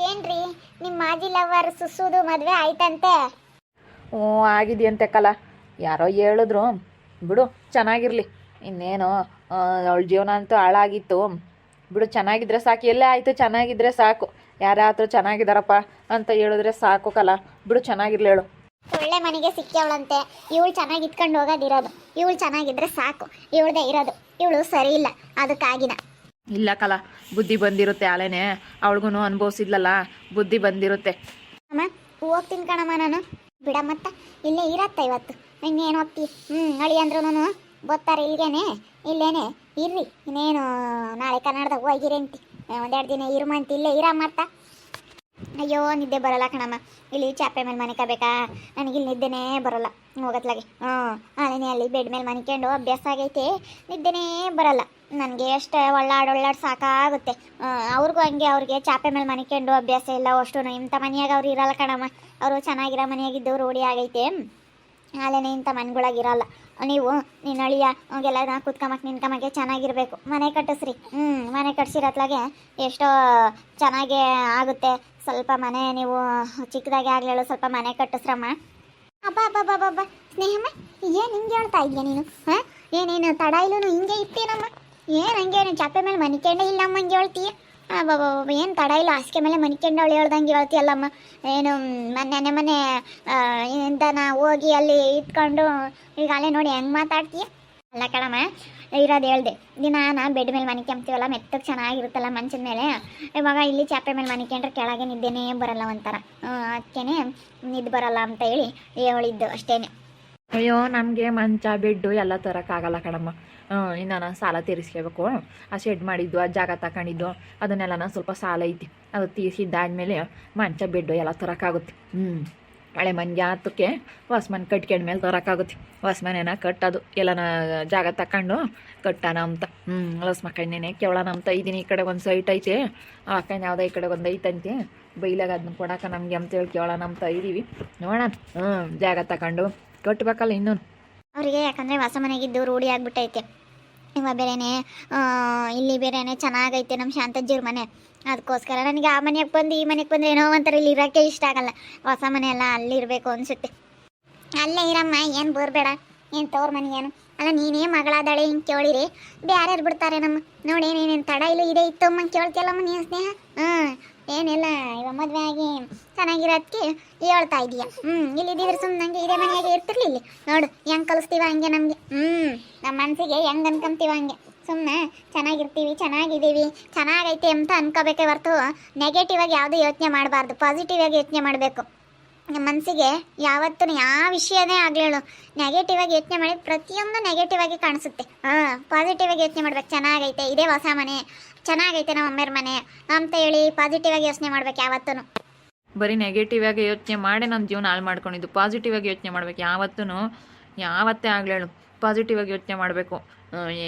ಏನ್ರಿ ನಿಮ್ಮ ಮಾಜಿ ಲವರ್ ಸುಸುದು ಮದುವೆ ಆಯ್ತಂತೆ? ಹ್ಞೂ ಆಗಿದೆಯಂತೆ ಕಲ, ಯಾರೋ ಹೇಳಿದ್ರು ಬಿಡು, ಚೆನ್ನಾಗಿರಲಿ. ಇನ್ನೇನು ಅವಳ ಜೀವನ ಅಂತೂ ಹಾಳಾಗಿತ್ತು ಬಿಡು, ಚೆನ್ನಾಗಿದ್ರೆ ಸಾಕು. ಎಲ್ಲೇ ಆಯಿತು ಚೆನ್ನಾಗಿದ್ರೆ ಸಾಕು. ಯಾರಾದರೂ ಚೆನ್ನಾಗಿದ್ದಾರಪ್ಪ ಅಂತ ಹೇಳಿದ್ರೆ ಸಾಕು ಕಲ, ಬಿಡು ಚೆನ್ನಾಗಿರ್ಲಿ ಹೇಳು. ಒಳ್ಳೆ ಮನೆಗೆ ಸಿಕ್ಕವಳಂತೆ, ಇವಳು ಚೆನ್ನಾಗಿ ಇಟ್ಕೊಂಡು ಹೋಗೋದಿರೋದು. ಇವಳು ಚೆನ್ನಾಗಿದ್ರೆ ಸಾಕು, ಇವಳದೇ ಇರೋದು. ಇವಳು ಸರಿ ಇಲ್ಲ ಅದಕ್ಕಾಗಿನ. ಇಲ್ಲ ಕಲ, ಬುದ್ಧಿ ಬಂದಿರುತ್ತೆ ಆಲೇನೆ, ಅವಳಿಗೂ ಅನುಭವಿಸಿದ್ಲಲ್ಲ, ಬುದ್ಧಿ ಬಂದಿರುತ್ತೆ. ಅಮ್ಮ ಹೋಗ್ತೀನಿ ಕಣಮ್ಮ ನಾನು. ಬಿಡಮ್ಮತ್ತ ಇಲ್ಲೇ ಇರತ್ತ ಇವತ್ತು. ಇನ್ನೇನು ಹೋಗ್ತಿ? ಅಳಿ ಅಂದ್ರೂ ಗೊತ್ತಾರೆ ಇಲ್ಗೇನೆ, ಇಲ್ಲೇನೆ ಇರ್ರಿ. ಇನ್ನೇನು ನಾಳೆ ಕನ್ನಡದಾಗ ಹೋಗಿರೇಂತಿ, ಒಂದೆರಡು ದಿನ ಇರುಮಂತ ಇಲ್ಲೇ ಇರಮ್ಮತ್ತ. ಅಯ್ಯೋ ನಿದ್ದೆ ಬರಲ್ಲ ಕಣಮ್ಮ, ಇಲ್ಲಿ ಚಾಪೆ ಮೇಲೆ ಮನಿಕಬೇಕಾ? ನನಗಿಲ್ಲಿ ನಿದ್ದೆನೇ ಬರಲ್ಲ ಹೋಗತ್ಲಾಗೆ. ಅದೇನೇ ಅಲ್ಲಿ ಬೆಡ್ ಮೇಲೆ ಮನಿಕೊಂಡು ಅಭ್ಯಾಸ ಆಗೈತೆ, ನಿದ್ದೆನೇ ಬರಲ್ಲ ನನಗೆ. ಅಷ್ಟೇ ಒಳ್ಳಾಡ್ ಸಾಕಾಗುತ್ತೆ. ಅವ್ರಿಗೂ ಹಂಗೆ, ಅವ್ರಿಗೆ ಚಾಪೆ ಮೇಲೆ ಮನಿಕೊಂಡು ಅಭ್ಯಾಸ ಇಲ್ಲ ಅಷ್ಟು. ಇಂಥ ಮನೆಯಾಗ ಅವ್ರು ಇರಲ್ಲ ಕಣಮ್ಮ, ಅವರು ಚೆನ್ನಾಗಿರೋ ಮನೆಯಾಗಿದ್ದು ರೂಢಿ ಆಗೈತೆ. ಅಲ್ಲೇನೆ ಇಂಥ ಮನೆಗಳಾಗಿರಲ್ಲ. ನೀವು ನೀನು ಅಳಿಯ ಅವಾಗೆಲ್ಲ ಕುತ್ಕೊಂಬಕ್ಕೆ ನಿನ್ಕಮಗೆ ಚೆನ್ನಾಗಿರಬೇಕು. ಮನೆ ಕಟ್ಟಿಸ್ರಿ. ಮನೆ ಕಟ್ಸಿರತ್ಲಾಗೆ ಎಷ್ಟೋ ಚೆನ್ನಾಗೇ ಆಗುತ್ತೆ. ಸ್ವಲ್ಪ ಮನೆ ನೀವು ಚಿಕ್ಕದಾಗೆ ಆಗಲೇಳು, ಸ್ವಲ್ಪ ಮನೆ ಕಟ್ಟಿಸ್ರಮ್ಮ. ಅಬ್ಬ ಸ್ನೇಹಮ್ಮ, ಏನು ಹಿಂಗೆ ಹೇಳ್ತಾ ಇದೆಯಾ ನೀನು? ಏನೇನು ತಡ ಇಲ್ಲೂ ಹಿಂಗೆ ಇತ್ತೇನಮ್ಮ? ಏನು ಹಂಗೆ ನೀನು ಚಾಪೆ ಮೇಲೆ ಮನಿಕೊಂಡೇ ಇಲ್ಲಮ್ಮ ಹಂಗೆ ಹೇಳ್ತೀಯ? ಬಾಬಾ ಏನು ತಡ ಇಲ್ಲ, ಹಾಸಿಗೆ ಮೇಲೆ ಮನಿಕೊಂಡು ಅವಳು ಹೇಳ್ದಂಗೆ ಹೇಳ್ತೀಯಲ್ಲಮ್ಮ. ಏನು ಮೊನ್ನೆ ಇಂದನ ಹೋಗಿ ಅಲ್ಲಿ ಇಟ್ಕೊಂಡು ಈಗ ಅಲ್ಲೇ ನೋಡಿ ಹೆಂಗೆ ಮಾತಾಡ್ತೀಯ? ಅಲ್ಲ ಕಣಮ್ಮ, ಇರೋದು ಹೇಳ್ದೆ. ದಿನ ಬೆಡ್ ಮೇಲೆ ಮನಿಕೊಂತೀವಲ್ಲ, ಮೆತ್ತಗೆ ಚೆನ್ನಾಗಿರುತ್ತಲ್ಲ ಮಂಚದ ಮೇಲೆ. ಇವಾಗ ಇಲ್ಲಿ ಚಾಪೆ ಮೇಲೆ ಮನಿಕೊಂಡ್ರೆ ಕೆಳಗೆ ನಿದ್ದೆನೇ ಬರಲ್ಲ ಒಂಥರ. ಅದಕ್ಕೇನೆ ನಿದ್ದೆ ಬರಲ್ಲ ಅಂತ ಹೇಳಿ ಹೇಳಿದ್ದು ಅಷ್ಟೇನೆ. ಅಯ್ಯೋ ನಮಗೆ ಮಂಚ ಬೆಡ್ಡು ಎಲ್ಲ ತರೋಕ್ಕಾಗಲ್ಲ ಕಣಮ್ಮ. ಇನ್ನು ನಾನು ಸಾಲ ತೀರಿಸ್ಕೋಬೇಕು. ಆ ಶೆಡ್ ಮಾಡಿದ್ದು, ಆ ಜಾಗ ತಗೊಂಡಿದ್ದು, ಅದನ್ನೆಲ್ಲ ನಾನು ಸ್ವಲ್ಪ ಸಾಲ ಐತಿ, ಅದು ತೀರಿಸಿದ್ದಾದ್ಮೇಲೆ ಮಂಚ ಬೆಡ್ಡು ಎಲ್ಲ ತರೋಕ್ಕಾಗುತ್ತೆ. ಹಳೆ ಮನೆಗೆ ಹತ್ತಕ್ಕೆ ಹೊಸ ಮನೆ ಕಟ್ಕೊಂಡ್ಮೇಲೆ ತರೋಕ್ಕಾಗುತ್ತೆ. ಹೊಸ ಮನೆನ ಕಟ್ಟೋದು ಎಲ್ಲನ ಜಾಗ ತಗೊಂಡು ಕಟ್ಟೋಣ ಅಂತ. ಹೊಸ ಮಕ್ಕಳನ್ನೇನೆ ಕೇಳೋಣ ಅಂತ ಇದ್ದೀನಿ. ಈ ಕಡೆ ಒಂದು ಸೈಟ್ ಐತೆ, ಅಕ್ಕ ಯಾವುದೋ ಈ ಕಡೆ ಒಂದು ಐತಂತೆ, ಬೈಲಾಗ ಅದನ್ನ ಕೊಡೋಕೆ ನಮಗೆ ಅಂತೇಳಿ ಕೇಳೋಣ ಅಂತ ಇದ್ದೀವಿ. ನೋಡೋಣ, ಜಾಗ ತಗೊಂಡು ಕಟ್ಟಬೇಕಲ್ಲ ಇನ್ನೊಂದು ಅವರಿಗೆ. ಯಾಕಂದರೆ ಹೊಸ ಮನೆಗಿದ್ದು ರೂಢಿ ಆಗ್ಬಿಟ್ಟೈತೆ. ಇವಾಗ ಬೇರೆಯೇ ಇಲ್ಲಿ ಬೇರೆಯೇ ಚೆನ್ನಾಗೈತೆ ನಮ್ಮ ಶಾಂತಜ್ಜಿಯವ್ರ ಮನೆ. ಅದಕ್ಕೋಸ್ಕರ ನನಗೆ ಆ ಮನೆಗೆ ಬಂದು ಈ ಮನೆಗೆ ಬಂದರೆ ಏನೋ ಒಂಥರ ಇಲ್ಲಿ ಇರೋಕ್ಕೆ ಇಷ್ಟ ಆಗಲ್ಲ. ಹೊಸ ಮನೆ ಎಲ್ಲ ಅಲ್ಲಿರಬೇಕು ಅನಿಸುತ್ತೆ. ಅಲ್ಲೇ ಇರಮ್ಮ, ಏನು ಬೋರ್ಬೇಡ. ಏನು ತೋರ್ ಮನೆ ಏನು ಅಲ್ಲ, ನೀನೇ ಮಗಳಾದಾಳೆ ಹಿಂಗೆ ಕೇಳಿರಿ ಬೇರೆ ಬಿಡ್ತಾರೆ ನಮ್ಮ. ನೋಡಿ ಏನೇನು ತಡ ಇಲ್ಲ ಇದೆ ಇತ್ತು ಅಮ್ಮ ಕೇಳ್ತಿಯಲ್ಲಮ್ಮ ನೀನು ಸ್ನೇಹ. ಏನಿಲ್ಲ, ಇವಾಗ ಮದುವೆ ಆಗಿ ಚೆನ್ನಾಗಿರೋದಕ್ಕೆ ಹೇಳ್ತಾ ಇದೀಯ. ಇಲ್ಲಿದ್ದಿದ್ರೆ ಸುಮ್ಮನೆ ನಂಗೆ ಇದೇ ಮನೆಯಾಗೆ ಇರ್ತಿರ್ಲಿಲ್ಲ. ನೋಡು ಹೆಂಗೆ ಕಲಿಸ್ತೀವ ಹಂಗೆ ನಮಗೆ. ನಮ್ಮ ಮನಸ್ಸಿಗೆ ಹೆಂಗೆ ಅನ್ಕೊಂತೀವ ಹಂಗೆ. ಸುಮ್ಮನೆ ಚೆನ್ನಾಗಿರ್ತೀವಿ, ಚೆನ್ನಾಗಿದ್ದೀವಿ, ಚೆನ್ನಾಗೈತೆ ಅಂತ ಅನ್ಕೋಬೇಕೇ ಹೊರತು ನೆಗೆಟಿವ್ ಆಗಿ ಯಾವುದೂ ಯೋಚನೆ ಮಾಡಬಾರ್ದು. ಪಾಸಿಟಿವ್ ಆಗಿ ಯೋಚನೆ ಮಾಡಬೇಕು. ನಮ್ಮ ಮನಸ್ಸಿಗೆ ಯಾವತ್ತೂ ಯಾವ ವಿಷಯನೇ ಆಗಲೇಳು ನೆಗೆಟಿವ್ ಆಗಿ ಯೋಚನೆ ಮಾಡಿ ಪ್ರತಿಯೊಂದು ನೆಗೆಟಿವ್ ಆಗಿ ಕಾಣಿಸುತ್ತೆ. ಪಾಸಿಟಿವ್ ಆಗಿ ಯೋಚನೆ ಮಾಡ್ಬೇಕು. ಚೆನ್ನಾಗೈತೆ, ಇದೇ ಹೊಸ ಮನೆ, ಚೆನ್ನಾಗೈತೆ ನಮ್ಮ ಅಮ್ಮೆರ ಮನೆ ಅಂತ ಹೇಳಿ ಪಾಸಿಟಿವ್ ಆಗಿ ಯೋಚನೆ ಮಾಡ್ಬೇಕು ಯಾವತ್ತೂ. ಬರೀ ನೆಗೆಟಿವ್ ಆಗಿ ಯೋಚನೆ ಮಾಡಿ ನನ್ನ ಜೀವನ ಹಾಳು ಮಾಡ್ಕೊಂಡಿದ್ದು. ಪಾಸಿಟಿವ್ ಆಗಿ ಯೋಚನೆ ಮಾಡ್ಬೇಕು ಯಾವತ್ತೂ. ಯಾವತ್ತೇ ಆಗಲೇಳು ಪಾಸಿಟಿವ್ ಆಗಿ ಯೋಚನೆ ಮಾಡಬೇಕು.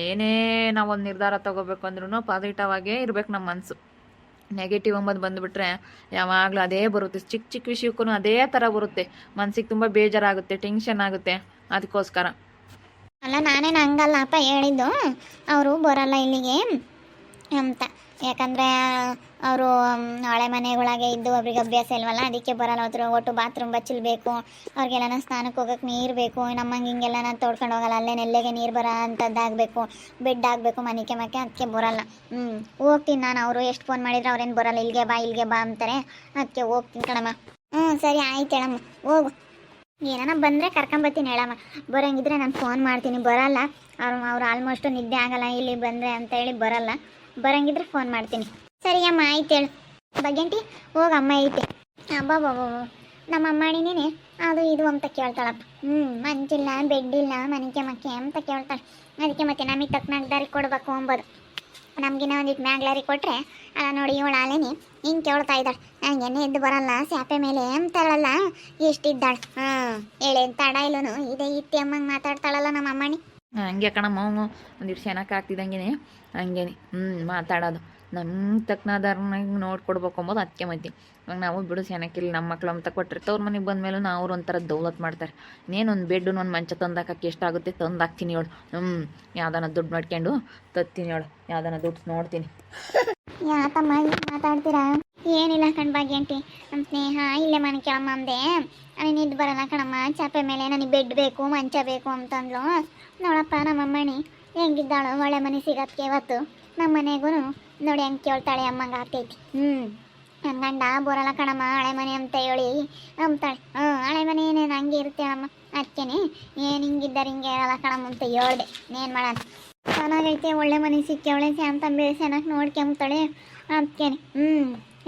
ಏನೇ ನಾವೊಂದು ನಿರ್ಧಾರ ತೊಗೋಬೇಕು ಅಂದ್ರೂ ಪಾಸಿಟಿವ್ ಆಗೇ ಇರಬೇಕು ನಮ್ಮ ಮನಸ್ಸು. ನೆಗೆಟಿವ್ ಅಂಬೋದು ಬಂದುಬಿಟ್ರೆ ಯಾವಾಗಲೂ ಅದೇ ಬರುತ್ತೆ. ಚಿಕ್ಕ ಚಿಕ್ಕ ವಿಷಯಕ್ಕೂ ಅದೇ ಥರ ಬರುತ್ತೆ. ಮನಸ್ಸಿಗೆ ತುಂಬ ಬೇಜಾರಾಗುತ್ತೆ, ಟೆನ್ಷನ್ ಆಗುತ್ತೆ. ಅದಕ್ಕೋಸ್ಕರ ಅಲ್ಲ, ನಾನೇನು ಹಂಗಲ್ಲಪ್ಪ ಹೇಳಿದ್ದು, ಅವರು ಬರೋಲ್ಲ ಇಲ್ಲಿಗೆ ಅಂತ. ಯಾಕಂದರೆ ಅವರು ಹಳೆ ಮನೆಗಳಾಗೆ ಇದ್ದು ಅವ್ರಿಗೆ ಅಭ್ಯಾಸ ಇಲ್ವಲ್ಲ, ಅದಕ್ಕೆ ಬರಲ್ಲ. ಹೋದ್ರು ಒಟ್ಟು ಬಾತ್ರೂಮ್ ಬಚ್ಚಲ್ಬೇಕು, ಅವ್ರಿಗೆಲ್ಲ ಸ್ನಾನಕ್ಕೆ ಹೋಗೋಕೆ ನೀರು ಬೇಕು. ನಮ್ಮಂಗೆ ಹಿಂಗೆಲ್ಲ ನಾನು ತೊಡ್ಕೊಂಡು ಹೋಗಲ್ಲ. ಅಲ್ಲೇ ನೆಲ್ಲೆಗೆ ನೀರು ಬರೋ ಅಂಥದ್ದಾಗಬೇಕು, ಬೆಡ್ ಆಗಬೇಕು ಮನಿಕೆ ಮಕ್ಕೆ. ಅದಕ್ಕೆ ಬರಲ್ಲ. ಹೋಗ್ತೀನಿ ನಾನು. ಅವರು ಎಷ್ಟು ಫೋನ್ ಮಾಡಿದ್ರೆ ಅವ್ರೇನು ಬರಲ್ಲ. ಇಲ್ಲಿಗೆ ಬಾ ಅಂತಾರೆ. ಅದಕ್ಕೆ ಹೋಗ್ತೀನಿ ಕಣಮ್ಮ. ಸರಿ ಆಯ್ತು ಹೇಳಮ್ಮ, ಹೋಗು. ಏನಾನ ಬಂದರೆ ಕರ್ಕೊಂಬರ್ತೀನಿ ಹೇಳಮ್ಮ. ಬರೋಂಗಿದ್ರೆ ನಾನು ಫೋನ್ ಮಾಡ್ತೀನಿ. ಬರಲ್ಲ ಅವ್ರು ಆಲ್ಮೋಸ್ಟು ನಿದ್ದೆ ಆಗಲ್ಲ ಇಲ್ಲಿ ಬಂದರೆ ಅಂತ ಹೇಳಿ ಬರಲ್ಲ. ಬರೋಂಗಿದ್ರೆ ಫೋನ್ ಮಾಡ್ತೀನಿ. ಸರಿ ಅಮ್ಮ ಆಯ್ತು ಹೇಳು. ಬಗ್ಗಂಟಿ ಹೋಗಿ ಅಮ್ಮ ಐತೆ. ಬಾಬಾ ನಮ್ಮ ಅಮ್ಮಣಿನೇ ಅದು ಇದು ಅಂತ ಕೇಳ್ತಾಳಪ್ಪ. ಮಂಚಿಲ್ಲ, ಬೆಡ್ ಇಲ್ಲ, ಮನಿಕೆ ಮಕ್ಕೆ ಅಂತ ಕೇಳ್ತಾಳೆ. ಅದಕ್ಕೆ ಮತ್ತೆ ನಮಗೆ ತಕ್ಕನಾಗ ದಾರಿ ಕೊಡ್ಬೇಕು ಅಂಬೋದು. ನಮಗಿನ್ನ ಒಂದಿಟ್ಟು ಮ್ಯಾಗ್ಲಾರಿ ಕೊಟ್ಟರೆ ಅಲ್ಲ ನೋಡಿ ಇವಳು ಆಲೇನಿ ಹಿಂಗೆ ಕೇಳ್ತಾ ಇದ್ದಾಳೆ. ನನಗೆನ್ನೆ ಎದ್ದು ಬರಲ್ಲ ಸ್ಯಾಪೆ ಮೇಲೆ ಅಂತಾಳಲ್ಲ, ಎಷ್ಟಿದ್ದಾಳೆ. ಹೇಳೇನು ತಡ ಇಲ್ಲೂ ಇದೇ ಇತ್ತಿ ಅಮ್ಮಂಗೆ ಮಾತಾಡ್ತಾಳಲ್ಲ ನಮ್ಮ ಅಮ್ಮಣಿ. ಹಂಗೆ ಕಣಮ್ಮ, ಒಂದಿಟ್ಟು ಚೆನ್ನಾಗಿ ಆಗ್ತಿದ್ದಂಗೆ ಹಂಗೇನೆ ಮಾತಾಡೋದು. ನಮ್ಗೆ ತಕ್ಕನಾದಾರನ್ನ ನೋಡ್ಕೊಡ್ಬೇಕು ಅಂಬೋದು ಅದಕ್ಕೆ ಮತ್ತೆ. ಇವಾಗ ನಾವು ಬಿಡು ಚೆನ್ನಾಗಿಲ್ಲ ನಮ್ಮ ಮಕ್ಳು ಅಂತ ಕೊಟ್ಟರೆ ತವ್ರ ಮನೆಗೆ ಬಂದಮೇಲೆ ಅವ್ರು ಒಂಥರ ದೌಲತ್ ಮಾಡ್ತಾರೆ. ಇನ್ನೇನೊಂದು ಬೆಡ್ಡು ಒಂದು ಮಂಚ ತಂದಾಕಕ್ಕೆ ಎಷ್ಟಾಗುತ್ತೆ ತಂದಾಕ್ತೀನಿ ಹೇಳು. ಯಾವ್ದಾನ ದುಡ್ಡು ಮಾಡ್ಕೊಂಡು ತತ್ತೀನಿ ಹೇಳು. ಯಾವ್ದಾನ ದುಡ್ಡು ನೋಡ್ತೀನಿ. ಯಾಕಮ್ಮ ಮಾತಾಡ್ತೀರಾ? ಏನಿಲ್ಲ ಕಣ್ ಭಾಗ್ಯ ಆಂಟಿ, ನಮ್ಮ ಸ್ನೇಹ ಇಲ್ಲೇ ಮನೆ ಕೆಳಮ್ಮ ಅಂದೆ. ನೀನು ಇದು ಬರಲ್ಲ ಕಣಮ್ಮ, ಚಾಪೆ ಮೇಲೆ ನನಗೆ ಬೆಡ್ ಬೇಕು ಮಂಚ ಬೇಕು ಅಂತಂದ್ಲು. ನೋಡಪ್ಪ ನಮ್ಮ ಅಮ್ಮಣಿ ಹೆಂಗಿದ್ದಾಳು, ಒಳ್ಳೆ ಮನೆ ಸಿಗಕ್ಕೆ ಇವತ್ತು ನಮ್ಮ ಮನೆಗೂ ನೋಡಿ ಹೆಂಗೆ ಕೇಳ್ತಾಳೆ ಅಮ್ಮಂಗೆ ಆಗ್ತೈತಿ. ನನ್ನ ಗಂಡ ಬರಲ್ಲ ಕಣಮ್ಮ ಹಳೆ ಮನೆ ಅಂತ ಹೇಳಿ ಅಂತಾಳೆ. ಹಳೆ ಮನೆ ಏನೇನು ಹಂಗೆ ಇರ್ತೇಳಮ್ಮ, ಅದಕ್ಕೇನೆ ಏನು ಹಿಂಗಿದ್ದಾರೆ ಹಿಂಗೆ ಇರಲ್ಲ ಕಣಮ್ಮ ಅಂತ ಹೇಳ್ದೆ. ಏನು ಮಾಡೋಣ, ಚೆನ್ನಾಗೈತೆ ಒಳ್ಳೆ ಮನೆ ಸಿಕ್ಕಿ ಒಳ್ಳೆ ಸ್ಯಾಂತಂಬೆ ಚೆನ್ನಾಗಿ ನೋಡ್ಕೊಂತಾಳೆ ಅದಕ್ಕೇನೆ.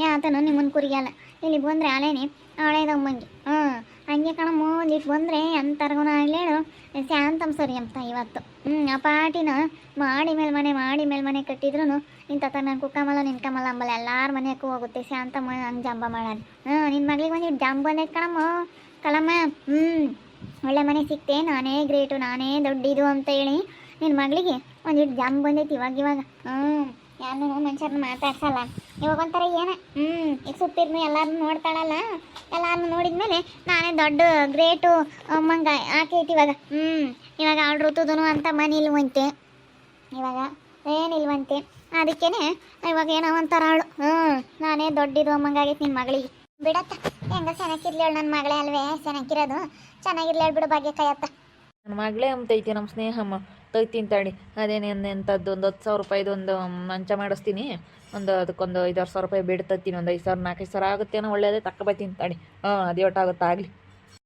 ಯಾತನು ನಿಮ್ಮನ್ನು ಕುರಿಯಲ್ಲ, ಇಲ್ಲಿ ಬಂದರೆ ಹಳೇನೆ ಹಳೇದಮ್ಮಂಗೆ. ಹಂಗೆ ಕಣಮ್ಮ ಒಂದಿಟ್ಟು ಬಂದರೆ ಎಂತರ್ಗೂ ಹೇಳು ಶಾಂತಮ್ ಸರಿ ಅಂತ ಇವತ್ತು. ಆ ಪಾಟಿನ ಮಾಡಿ ಮೇಲೆ ಮನೆ ಕಟ್ಟಿದ್ರು ಇಂಥ ನನ್ನ ಕುಕ್ಕಮಲ್ಲ ನಿನ್ನ ಕಮಲ ಅಂಬಲ್ಲ ಎಲ್ಲಾರ ಮನೆಯಕ್ಕೂ ಹೋಗುತ್ತೆ ಶಾಂತಮ್ಮ ಹಂಗೆ ಜಂಬ ಮಾಡೋಣ. ನಿನ್ನ ಮಗಳಿಗೆ ಒಂದಿಟ್ಟು ಜಂಬ ಬಂದೈತೆ ಕಣಮ್ಮ ಕಳಮ್ಮ. ಒಳ್ಳೆ ಮನೆ ಸಿಕ್ತೆ, ನಾನೇ ಗ್ರೇಟು ನಾನೇ ದೊಡ್ಡಿದು ಅಂತ ಹೇಳಿ ನಿನ್ನ ಮಗಳಿಗೆ ಒಂದಿಟ್ಟು ಜಂಬ ಬಂದೈತಿ ಇವಾಗ. ಯಾರು ಮನುಷ್ಯರನ್ನ ಮಾತಾಡ್ಸಲ್ಲ ಇವಾಗ ಒಂಥರ ಈಗ ಸುತ್ತಿರ್ನು ಎಲ್ಲಾರನ್ನೂ ನೋಡ್ತಾಳಲ್ಲ, ಎಲ್ಲಾರನ್ನೂ ನೋಡಿದ್ಮೇಲೆ ನಾನೇ ದೊಡ್ಡ ಗ್ರೇಟು ಅಮ್ಮಂಗ ಆಕೈತಿ ಇವಾಗ. ಇವಾಗ ಅವಳು ಋತುದನು ಅಂತ ಮನೇಲಿವಂತೆ, ಇವಾಗ ಏನಿಲ್ವಂತೆ. ಅದಕ್ಕೇನೆ ಇವಾಗ ಏನೋ ಒಂಥರ ಅವಳು ನಾನೇ ದೊಡ್ಡಿದು ಅಮ್ಮಂಗಾಗೈತಿ ನಿನ್ನ ಮಗಳಿಗೆ. ಬಿಡತ್ತ ಹೆಂಗ ಚೆನ್ನಾಗಿರ್ಲಿ ನನ್ನ ಮಗಳೇ ಅಲ್ವೇ ಚೆನ್ನಾಗಿರೋದು, ಚೆನ್ನಾಗಿರ್ಲಿ ಬಿಡು ಭಾಗ್ಯ ಕೈಯತ್ತ. ನನ್ನ ಮಗಳೇ ಅಂತೈತಿ ನಮ್ಮ ಸ್ನೇಹಮ್ಮ ತೈತೀನಿ ತಾಡಿ. ಅದೇನೇನು ಎಂಥದ್ದು ಒಂದು 10,000 ರೂಪಾಯಿದು ಒಂದು ಮಂಚ ಮಾಡಿಸ್ತೀನಿ, ಅದಕ್ಕೊಂದು 5,000 ರೂಪಾಯಿ ಬೇಡ ತತ್ತೀನಿ, ಒಂದು 5,000 4,000 ಆಗುತ್ತೇನೋ ಒಳ್ಳೇದೇ ತಗೊಬತ್ತೀನಿ ತಾಡಿ. ಅದು ಒಟ್ಟಾಗುತ್ತೆ ಆಗಲಿ.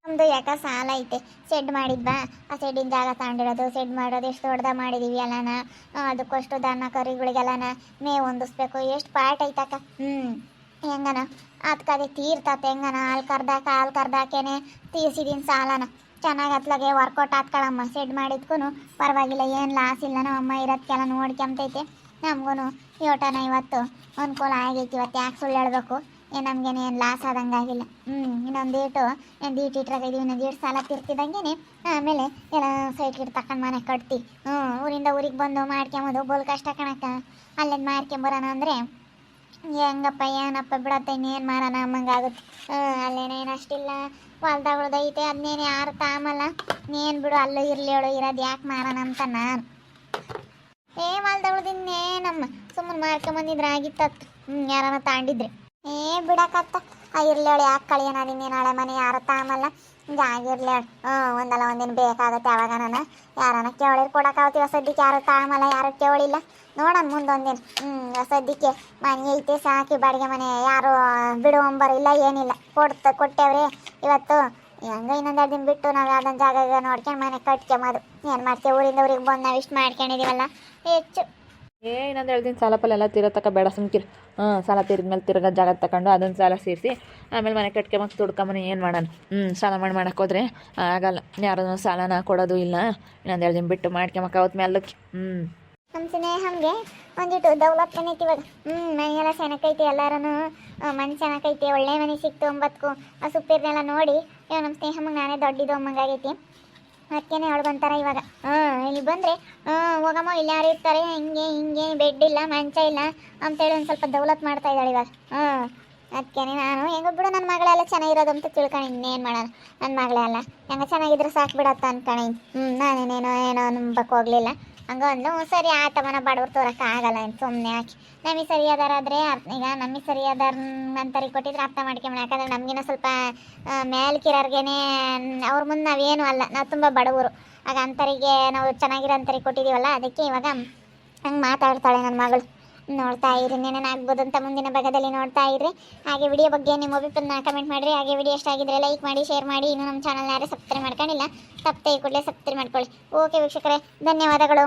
ನಮ್ಮದು ಯಾಕೆ ಸಾಲ ಐತೆ, ಶೆಡ್ ಮಾಡಿದ್ವಾ, ಆ ಶೆಡ್ಡಿನ ಜಾಗ ತಗೊಂಡಿರೋದು, ಶೆಡ್ ಮಾಡೋದು ಎಷ್ಟು ದೊಡ್ಡದ ಮಾಡಿದ್ದೀವಿ ಅಲ್ಲನ, ಅದಕ್ಕಷ್ಟು ದನ ಕರಿಗಳಿಗೆಲ್ಲನ ಮೇವು ಹೊಂದಿಸ್ಬೇಕು, ಎಷ್ಟು ಪಾಟ್ ಐತಕ್ಕ. ಹೆಂಗನ ಅದಕ್ಕೆ ಅದೇ ತೀರ್ತತೆ ಹೆಂಗನ ಹಾಲು ಕರ್ದಾಕೇನೆ ತೀರ್ಸಿದೀನಿ ಸಾಲನ. ಚೆನ್ನಾಗಿ ಅತ್ಲಾಗೆ ವರ್ಕೌಟ್ ಹಾಕ್ಕೊಳಮ್ಮ, ಶೆಡ್ ಮಾಡಿದ್ಕೂ ಪರವಾಗಿಲ್ಲ, ಏನು ಲಾಸ್ ಇಲ್ಲ. ನಮ್ಮ ಅಮ್ಮ ಇರೋದಕ್ಕೆಲ್ಲ ನೋಡ್ಕೊಂತೈತೆ, ನಮಗೂ ಯೋಟನ ಇವತ್ತು ಅನುಕೂಲ ಆಗೈತಿ. ಇವತ್ತು ಯಾಕೆ ಸುಳ್ಳು ಹೇಳ್ಬೇಕು, ನಮಗೇನೆ ಏನು ಲಾಸ್ ಆದಂಗಾಗಿಲ್ಲ. ಇನ್ನೊಂದೇಟು ಇಟ್ರಾಗಿದ್ದೀವಿ, ಇನ್ನೊಂದೇಟು ಸಾಲ ತಿರ್ತಿದಂಗೆ ಆಮೇಲೆ ಎಲ್ಲ ಸೈಟ್ ಗಿಟ್ ತಗೊಂಡು ಮನೆ ಕಟ್ತಿ. ಊರಿಂದ ಊರಿಗೆ ಬಂದು ಮಾಡ್ಕೊಂಬೋದು ಬೋಲ್ ಕಷ್ಟ ಕಣಕ್ಕ. ಅಲ್ಲಿಂದ ಮಾಡ್ಕೊಂಬರೋಣ ಅಂದರೆ ಹೆಂಗಪ್ಪ ಏನಪ್ಪ ಬಿಡತ್ತೆ, ಇನ್ನೇನು ಮಾರೋಣ ಅಮ್ಮಂಗಾಗುತ್ತೆ. ಅಲ್ಲೇನೇನು ಅಷ್ಟಿಲ್ಲ, ಹೊಲ್ದಾಗಳ್ದೈತೆ ಅದನ್ನೇನು ಯಾರು ತಾಮಲ್ಲ, ನೀನು ಬಿಡು ಅಲ್ಲೂ ಇರಲಿ ಹೇಳು, ಇರೋದು ಯಾಕೆ ಮಾರೋಣ ಅಂತ ನಾನು ಹೊಲ್ದಾಗಳ್ದಿನ್ನೇ ನಮ್ಮ ಸುಮ್ಮನೆ ಮಾರ್ಕೊಂಬಂದಿದ್ರೆ ಆಗಿತ್ತತ್ತು. ಯಾರನ್ನ ತಾಂಡಿದ್ರೆ ಬಿಡಕತ್ತ ಇರ್ಲಿ ಹೇಳು, ಯಾಕೆ ಕಳಿಯೋಣ ಇನ್ನೇನು ಹಳೆ ಮನೆ ಯಾರು ತಾಮಲ್ಲ, ಜಾಗಿರ್ಲಿ ಹೇಳು. ಒಂದಲ್ಲ ಒಂದಿನ ಬೇಕಾಗುತ್ತೆ ಯಾವಾಗ ನಾನು ಯಾರನ್ನ ಕೇಳಿರ್ ಕೊಡೋಕ್ಕಾಗತ್ತೀವ. ಸದ್ಯಕ್ಕೆ ಯಾರು ತಾಮಲ್ಲ, ಯಾರು ಕೇಳಿಲ್ಲ, ನೋಡೋಣ ಮುಂದೊಂದಿನ. ಸದ್ಯಕ್ಕೆ ಮನೆ ಐತೆ ಸಾಕಿ, ಬಾಡಿಗೆ ಮನೆ ಯಾರು ಬಿಡುವಂಬರಿಲ್ಲ ಏನಿಲ್ಲ, ಕೊಟ್ಟೇವ್ರಿ ಇವತ್ತು. ಹೆಂಗ ಇನ್ನೊಂದು ದಿನ ಬಿಟ್ಟು ನಾವು ಯಾವ್ದೊಂದು ಜಾಗ ನೋಡ್ಕೊಂಡು ಮನೆ ಕಟ್ಕೊಂಬೋದು. ಏನು ಮಾಡ್ತೇವೆ, ಊರಿಂದ ಊರಿಗೆ ಬಂದು ನಾವು ಇಷ್ಟು ಮಾಡ್ಕೊಂಡಿದ್ದೀವಲ್ಲ ಹೆಚ್ಚು. ಇನ್ನೊಂದು 2 ದಿನ ಸಾಲ ಎಲ್ಲ ತೀರತಕ್ಕ ಬೇಡ ಸುಮ್ಕಿರಿ. ಸಾಲ ತೀರಿದ್ಮೇಲೆ ತಿರ್ಗಾ ಜಾಗ ತಗೊಂಡು ಅದೊಂದು ಸಾಲ ಸೇರಿಸಿ ಆಮೇಲೆ ಮನೆ ಕಟ್ಕೊಂಬಕ್ಕೆ ದುಡ್ಕೊಂಬನಿ ಏನು ಮಾಡೋಣ. ಸಾಲ ಮಾಡಕ್ಕೆ ಹೋದ್ರೆ ಆಗಲ್ಲ, ಯಾರು ಸಾಲನ ಕೊಡೋದು ಇಲ್ಲ. ಇನ್ನೊಂದು 2 ದಿನ ಬಿಟ್ಟು ಮಾಡ್ಕೊಂಬಕ್ಕೆ ಮೇಲಕ್ಕೆ. ನಮ್ಮ ಸ್ನೇಹಂಗೆ ಒಂದಿಟ್ಟು ದೌಲತ್ತನೇ ಐತಿ ಇವಾಗ. ಮನೆಯೆಲ್ಲ ಚೆನ್ನಾಗೈತಿ, ಎಲ್ಲರೂ ಮನೆ ಚೆನ್ನಾಗೈತಿ, ಒಳ್ಳೆ ಮನೆ ಸಿಕ್ತು 9ಕ್ಕೂ. ಆ ಸುಪ್ಪಿರ್ನೆಲ್ಲ ನೋಡಿ ಇವಾಗ ನಮ್ಮ ಸ್ನೇಹಮ್ಮಗೆ ನಾನೇ ದೊಡ್ಡಿದ್ದು ಅಮ್ಮಂಗಾಗೈತಿ. ಅದಕ್ಕೇನೆ ಅವಳು ಬಂತಾರ ಇವಾಗ. ಇಲ್ಲಿ ಬಂದರೆ ಹೋಗಮ್ಮ ಇಲ್ಲಿ ಯಾರು ಇರ್ತಾರೆ, ಹಿಂಗೆ ಬೆಡ್ ಇಲ್ಲ ಮಂಚ ಇಲ್ಲ ಅಂತೇಳಿ ಒಂದು ಸ್ವಲ್ಪ ದೌಲತ್ ಮಾಡ್ತಾ ಇದ್ದಾಳೆ ಇವಾಗ. ಅದಕ್ಕೇನೆ ನಾನು ಹೆಂಗೆ ಬಿಡು ನನ್ನ ಮಗಳೆಲ್ಲ ಚೆನ್ನಾಗಿರೋದು ಅಂತ ತಿಳ್ಕೊಂಡು ಇನ್ನೇನು ಮಾಡೋಣ, ನನ್ನ ಮಗಳೇ ಅಲ್ಲ ಹೆಂಗೆ ಚೆನ್ನಾಗಿದ್ರೆ ಸಾಕು ಬಿಡತ್ತ ಅನ್ಕೊಂಡು. ನಾನೇನೇನೋ ಏನೋ ನಂಬಕ್ಕೆ ಹೋಗಲಿಲ್ಲ. ಹಂಗೆ ಒಂದು ಸರಿ ಆತವನ ಬಡವ್ರು ತೋರಕ್ಕೆ ಆಗಲ್ಲ, ಸುಮ್ಮನೆ ಹಾಕಿ ನಮಗೆ ಸರಿಯಾದಾರಾದರೆ ಈಗ ನಮಗೆ ಸರಿಯಾದಾರ ಅಂತರಿಗೆ ಕೊಟ್ಟಿದ್ರೆ ಅರ್ಥ ಮಾಡ್ಕೊಂಬ. ಯಾಕಂದರೆ ನಮಗಿನ ಸ್ವಲ್ಪ ಮೇಲ್ಕಿರೋರ್ಗೇನೆ ಅವ್ರ ಮುಂದೆ ನಾವೇನು ಅಲ್ಲ, ನಾವು ತುಂಬ ಬಡವರು. ಆಗ ಅಂತರಿಗೆ ನಾವು ಚೆನ್ನಾಗಿರೋ ಅಂತರಿಗೆ ಕೊಟ್ಟಿದ್ದೀವಲ್ಲ, ಅದಕ್ಕೆ ಇವಾಗ ಹಂಗೆ ಮಾತಾಡ್ತಾಳೆ ನನ್ನ ಮಗಳು. ನೋಡ್ತಾ ಇರಿ, ಏನೇನು ಆಗ್ಬೋದು ಅಂತ ಮುಂದಿನ ಭಾಗದಲ್ಲಿ ನೋಡ್ತಾ ಇರಿ. ಹಾಗೆ ವಿಡಿಯೋ ಬಗ್ಗೆ ನಿಮ್ಮ ಅಭಿಪ್ರಾಯನ ಕಮೆಂಟ್ ಮಾಡಿರಿ. ಹಾಗೆ ವಿಡಿಯೋ ಎಷ್ಟಾಗಿದ್ರೆ ಲೈಕ್ ಮಾಡಿ, ಶೇರ್ ಮಾಡಿ. ಇನ್ನೂ ನಮ್ಮ ಚಾನಲ್ ಯಾರೇ ಸಬ್ಸ್ಕ್ರೈಬ್ ಮಾಡ್ಕೊಂಡಿಲ್ಲ, ತಪ್ಪದೆ ಕೂಡಲೇ ಸಬ್ಸ್ಕ್ರೈಬ್ ಮಾಡ್ಕೊಳ್ಳಿ. ಓಕೆ ವೀಕ್ಷಕರೇ, ಧನ್ಯವಾದಗಳು.